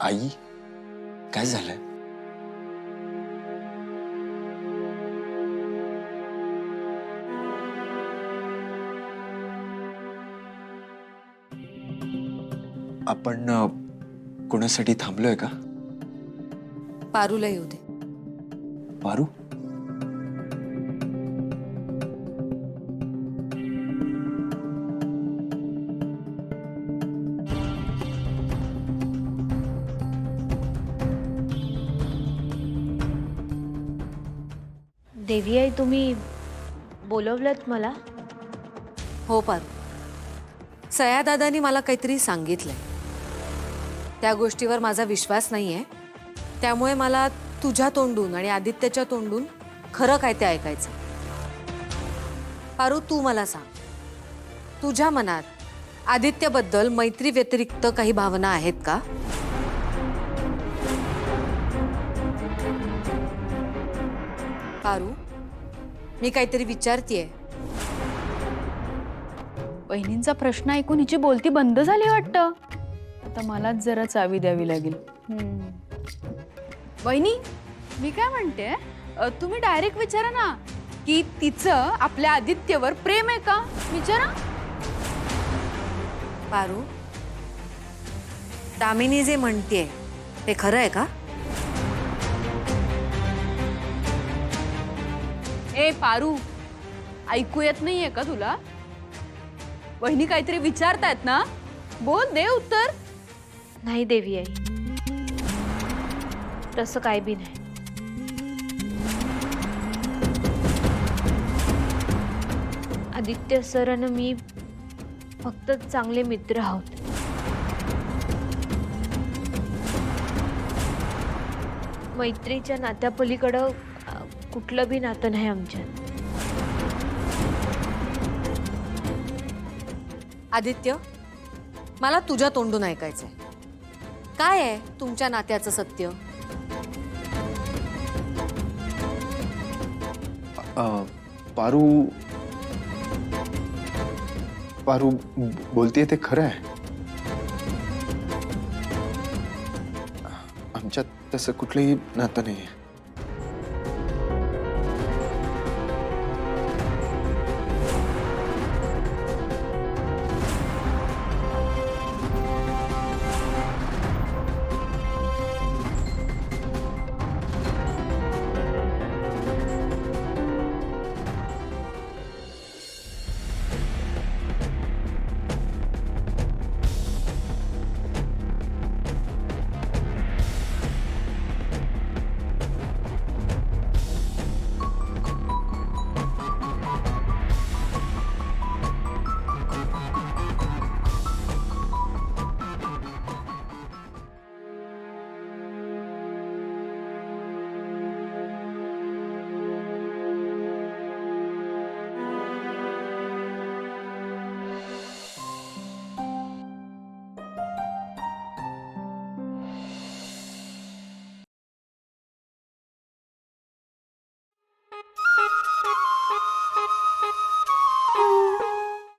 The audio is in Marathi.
आई काय झालंय? आपण कोणासाठी थांबलोय का? पारूला येऊ दे. पारू? देवी आई, तुम्ही बोलवलत मला? हो पारू, सयादादानी मला काहीतरी सांगितलंय. त्या गोष्टीवर माझा विश्वास नाहीये, त्यामुळे मला तुझ्या तोंडून आणि आदित्यच्या तोंडून खरं काय ते ऐकायचं. पारू, तू मला सांग, तुझ्या मनात आदित्यबद्दल मैत्री व्यतिरिक्त काही भावना आहेत का? पारू, मी काहीतरी विचारतीये. बहिणींचा प्रश्न ऐकून हिची बोलती बंद झाली वाटतं. आता मलाच जरा चावी द्यावी लागेल. बहिणी, मी काय म्हणते, तुम्ही डायरेक्ट विचारा ना की तिचं आपल्या आदित्यवर प्रेम आहे का, विचारा. पारू, दामिनी जे म्हणतेय ते खरं आहे का? ए पारू, ऐकू येत नाहीये का तुला? बहिणी काहीतरी विचारतायत ना, बोल, दे उत्तर. नाही देवी आई, तसं काय बी नाही. आदित्य सर आणि मी फक्त चांगले मित्र आहोत. मैत्रीच्या नात्यापलीकडं कुठलं बी नातं नाही आमच्यात. आदित्य, मला तुझ्या तोंडून ऐकायचंय, काय आहे तुमच्या नात्याचं सत्य? पारू पारू बोलतीये ते खरं आहे. आमच्यात तसं कुठलंही नातं नाहीये.